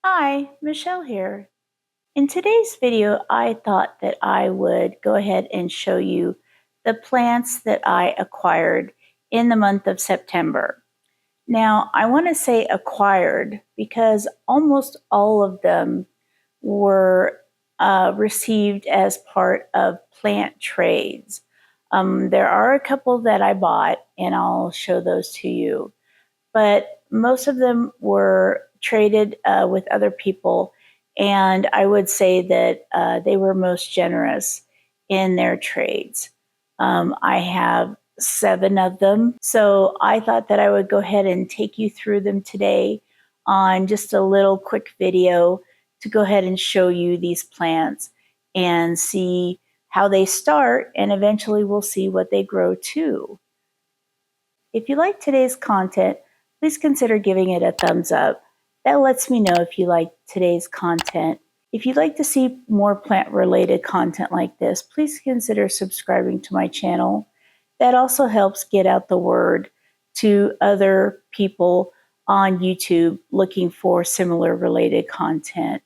Hi, Michelle here. In today's video, I thought that I would go ahead and show you the plants that I acquired in the month of September. Now, I want to say acquired because almost all of them were received as part of plant trades. There are a couple that I bought, and I'll show those to you, but most of them were traded with other people, and I would say that they were most generous in their trades. I have 7 of them, so I thought that I would go ahead and take you through them today on just a little quick video to go ahead and show you these plants and see how they start, and eventually we'll see what they grow to. If you like today's content, please consider giving it a thumbs up. That lets me know if you like today's content. If you'd like to see more plant-related content like this, please consider subscribing to my channel. That also helps get out the word to other people on YouTube looking for similar related content.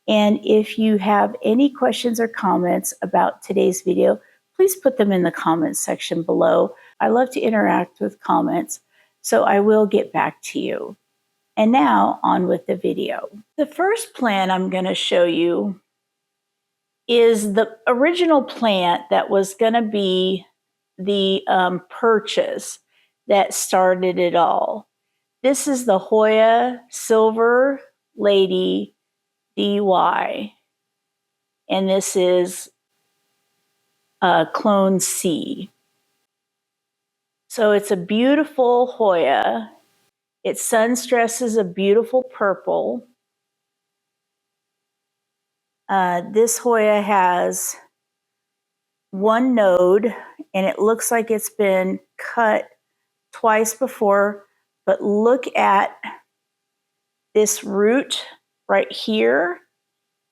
And if you have any questions or comments about today's video, please put them in the comments section below. I love to interact with comments, so I will get back to you. And now on with the video. The first plant I'm going to show you is the original plant that was going to be the purchase that started it all. This is the Hoya Silver Lady DY, and this is clone C. So it's a beautiful Hoya. Its sun stress is a beautiful purple. This Hoya has 1 node, and it looks like it's been cut twice before, but look at this root right here,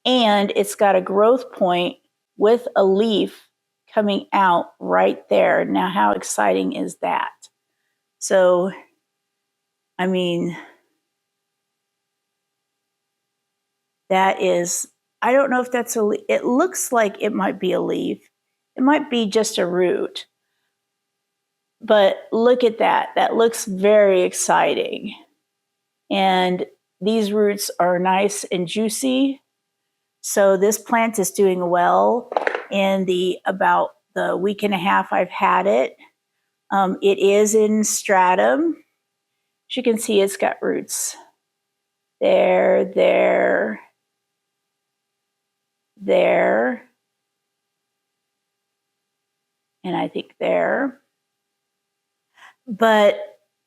and it's got a growth point with a leaf coming out right there. Now, how exciting is that? So, I mean, that is, I don't know if that's a leaf. It looks like it might be a leaf. It might be just a root. But look at that. That looks very exciting. And these roots are nice and juicy. So this plant is doing well in about the week and a half I've had it. It is in stratum. As you can see, it's got roots there, and I think there. But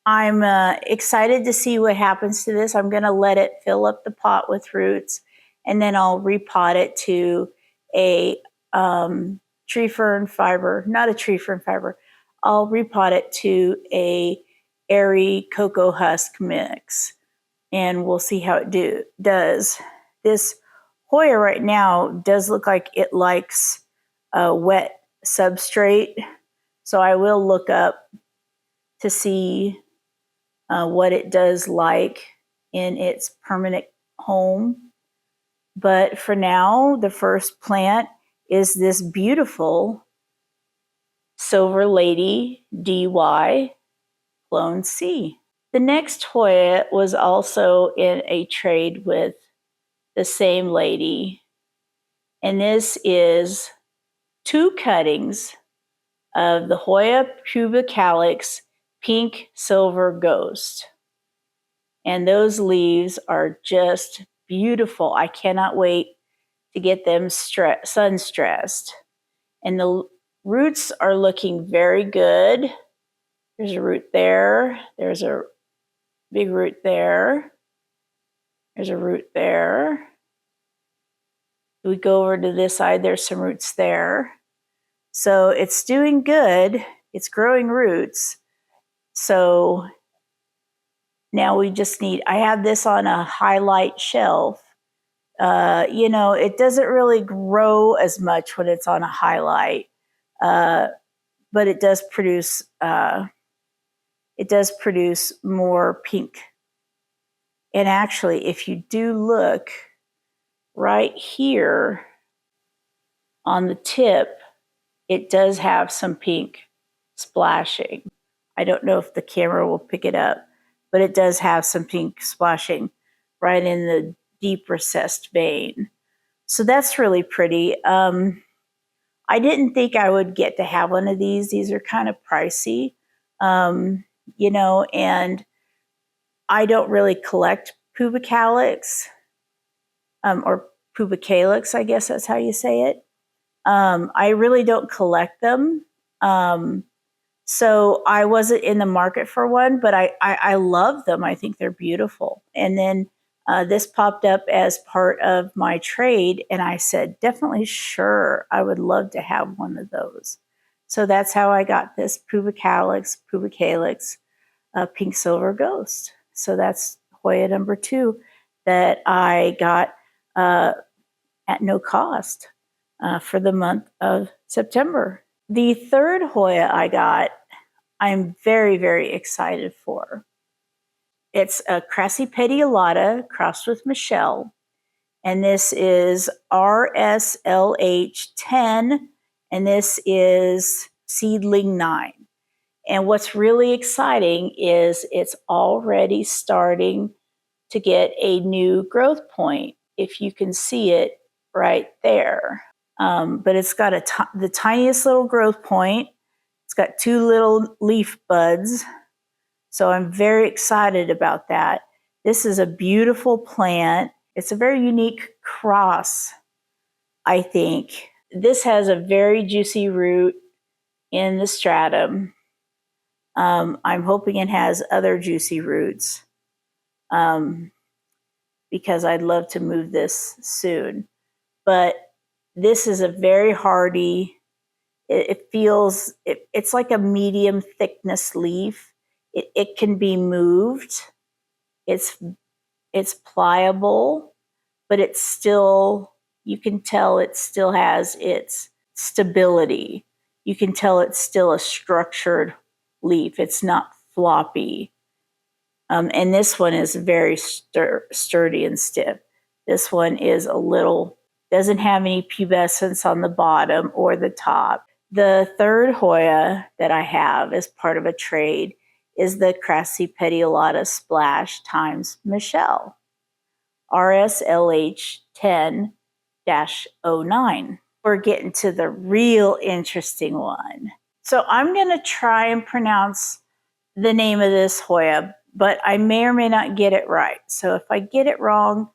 I'm excited to see what happens to this. I'm going to let it fill up the pot with roots, and then I'll repot it to a tree fern fiber, not a tree fern fiber. I'll repot it to a airy cocoa husk mix, and we'll see how it does. This Hoya right now does look like it likes a wet substrate, so I will look up to see what it does like in its permanent home. But for now, the first plant is this beautiful Silver Lady DY clone C. The next Hoya was also in a trade with the same lady, and this is 2 cuttings of the Hoya publicalyx Pink Silver Ghost. And those leaves are just beautiful. I cannot wait to get them sun stressed. And the roots are looking very good. There's a root there. There's a big root there. There's a root there. We go over to this side, there's some roots there. So it's doing good. It's growing roots. So now we just need, I have this on a highlight shelf. You know, it doesn't really grow as much when it's on a highlight, but it does produce more pink. And actually, if you do look right here on the tip, it does have some pink splashing. I don't know if the camera will pick it up, but it does have some pink splashing right in the deep recessed vein. So that's really pretty. I didn't think I would get to have one of these. These are kind of pricey, you know, and I don't really collect publicalyx, or publicalyx, I guess that's how you say it. I really don't collect them. So I wasn't in the market for one, but I love them. I think they're beautiful. And then this popped up as part of my trade, and I said, definitely sure, I would love to have one of those. So that's how I got this publicalyx pink silver ghost. So that's Hoya number 2 that I got at no cost for the month of September. The third Hoya I got, I'm very, very excited for. It's a crassipetiolata crossed with Michele, and this is RSLH10, and this is seedling 9. And what's really exciting is it's already starting to get a new growth point, if you can see it right there. But it's got the tiniest little growth point. It's got 2 little leaf buds. So I'm very excited about that. This is a beautiful plant. It's a very unique cross, I think. This has a very juicy root in the stratum. I'm hoping it has other juicy roots, because I'd love to move this soon. But this is a very hardy, it's like a medium thickness leaf. It can be moved. It's pliable, but it's still, you can tell it still has its stability. You can tell it's still a structured leaf. It's not floppy. And this one is very sturdy and stiff. This one is doesn't have any pubescence on the bottom or the top. The third Hoya that I have as part of a trade is the crassipetiolata splash times Michele, RSLH10-09. We're getting to the real interesting one. So I'm going to try and pronounce the name of this Hoya, but I may or may not get it right. So if I get it wrong,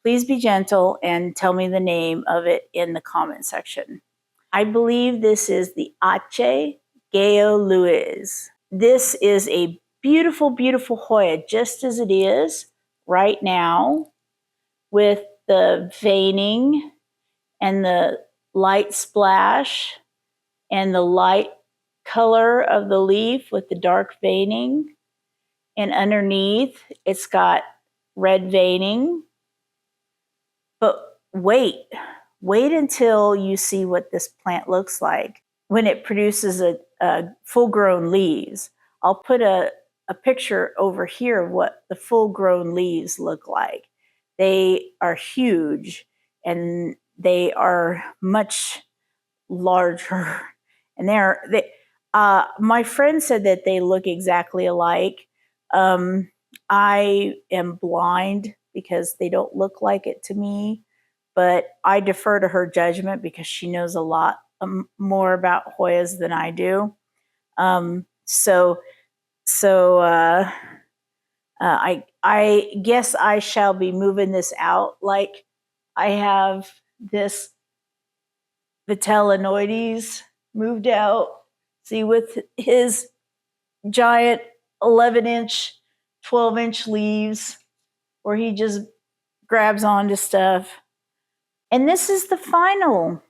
please be gentle and tell me the name of it in the comment section. I believe this is the Aceh Gayo Lues. This is a beautiful, beautiful Hoya, just as it is right now, with the veining and the light splash and the light color of the leaf with the dark veining. And underneath, it's got red veining. But wait until you see what this plant looks like when it produces a full-grown leaves. I'll put a picture over here of what the full-grown leaves look like. They are huge, and they are much larger. And my friend said that they look exactly alike. I am blind because they don't look like it to me, but I defer to her judgment because she knows a lot more about Hoyas than I do. I guess I shall be moving this out. Like I have this Vitellinoides moved out. See, with his giant 11-inch, 12-inch leaves where he just grabs onto stuff. And this is the final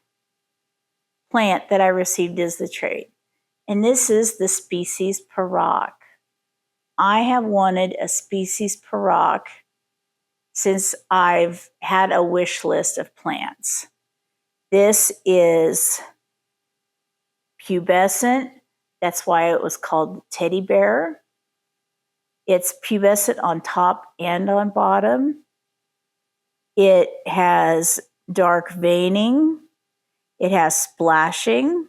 plant that I received as the trade. And this is the species Perak. I have wanted a species Perak since I've had a wish list of plants. This is pubescent. That's why it was called teddy bear. It's pubescent on top and on bottom. It has dark veining. It has splashing.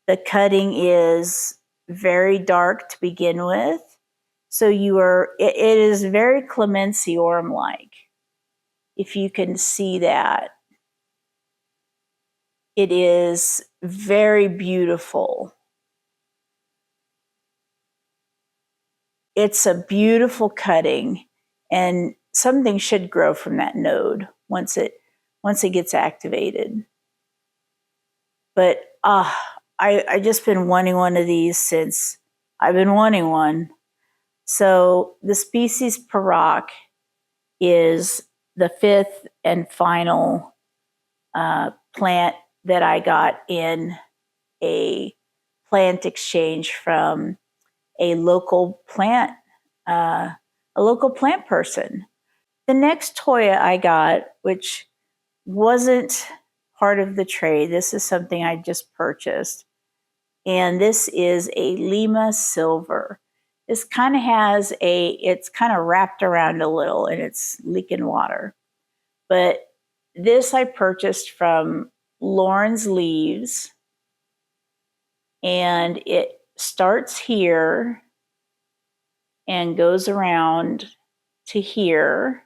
The cutting is very dark to begin with. So it is very Clemensiorum-like. If you can see that. It is very beautiful. It's a beautiful cutting, and something should grow from that node once it gets activated. But I just been wanting one of these since I've been wanting one. So the species Perak is the fifth and final plant that I got in a plant exchange from a local plant person. The next Hoya I got, which wasn't part of the trade, this is something I just purchased, and this is a Lima silver. This kind of it's kind of wrapped around a little and it's leaking water. But this I purchased from Lauren's Leaves, and it starts here and goes around to here.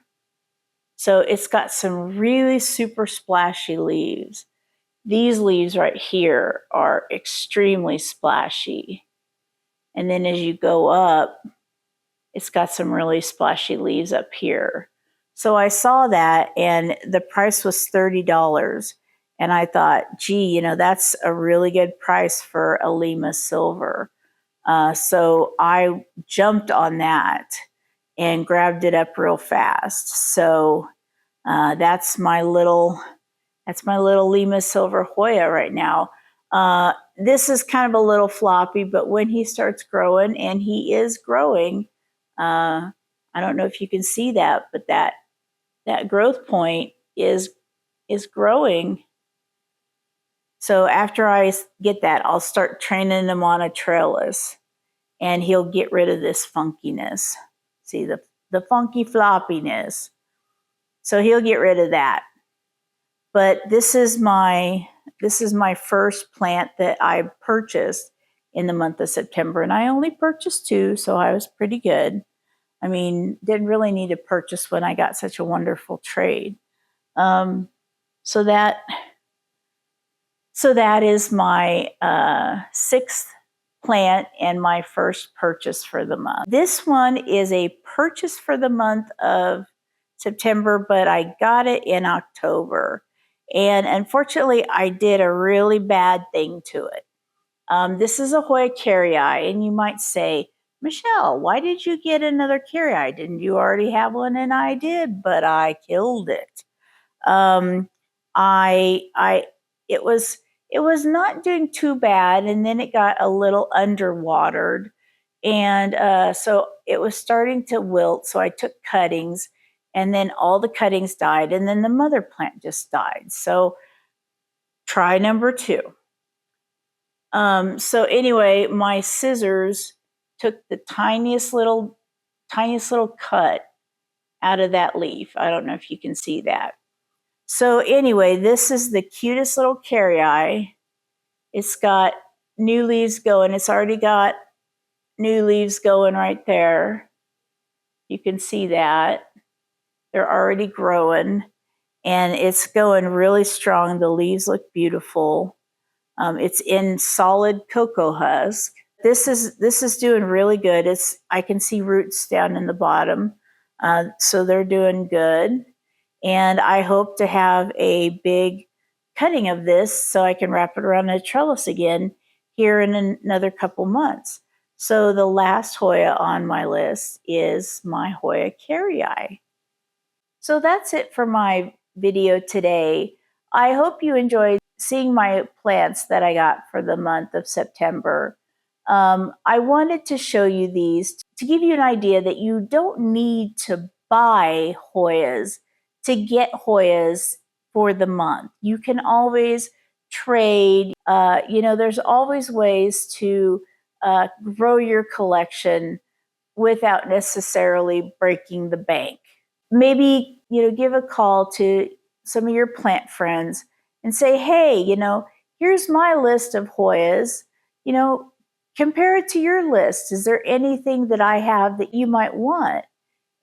So it's got some really super splashy leaves. These leaves right here are extremely splashy. And then as you go up, it's got some really splashy leaves up here. So I saw that and the price was $30. And I thought, gee, that's a really good price for a Lima silver. So I jumped on that and grabbed it up real fast. So that's my little Lima silver Hoya right now. This is kind of a little floppy, but when he starts growing, and he is growing, I don't know if you can see that, but that growth point is growing. So after I get that, I'll start training him on a trellis, and he'll get rid of this funkiness. See the funky floppiness. So he'll get rid of that. But this is my first plant that I purchased in the month of September, and I only purchased 2, so I was pretty good. I mean, didn't really need to purchase when I got such a wonderful trade. So that is my 6th plant and my first purchase for the month. This one is a purchase for the month of September, but I got it in October. And unfortunately, I did a really bad thing to it. This is a Hoya carrii, and you might say, Michelle, why did you get another carrii? Didn't you already have one? And I did, but I killed it. It was not doing too bad, and then it got a little underwatered, and so it was starting to wilt. So I took cuttings, and then all the cuttings died, and then the mother plant just died. So try number 2. So anyway, my scissors took the tiniest little cut out of that leaf. I don't know if you can see that. So anyway, this is the cutest little carrii. It's got new leaves going. It's already got new leaves going right there. You can see that. They're already growing, and it's going really strong. The leaves look beautiful. It's in solid cocoa husk. This is doing really good. I can see roots down in the bottom, so they're doing good. And I hope to have a big cutting of this so I can wrap it around a trellis again here in another couple months. So the last Hoya on my list is my Hoya carrii. So that's it for my video today. I hope you enjoyed seeing my plants that I got for the month of September. I wanted to show you these to give you an idea that you don't need to buy Hoyas to get Hoyas for the month. You can always trade. There's always ways to grow your collection without necessarily breaking the bank. Maybe, give a call to some of your plant friends and say, hey, here's my list of Hoyas. Compare it to your list. Is there anything that I have that you might want?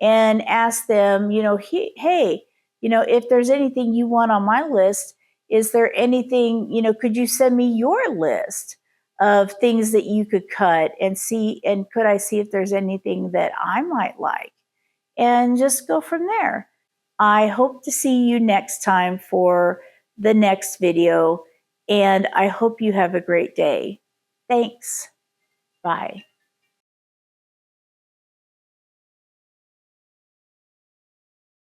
And ask them, hey, if there's anything you want on my list, is there anything, could you send me your list of things that you could cut and see, and could I see if there's anything that I might like? And just go from there. I hope to see you next time for the next video, and I hope you have a great day. Thanks. Bye.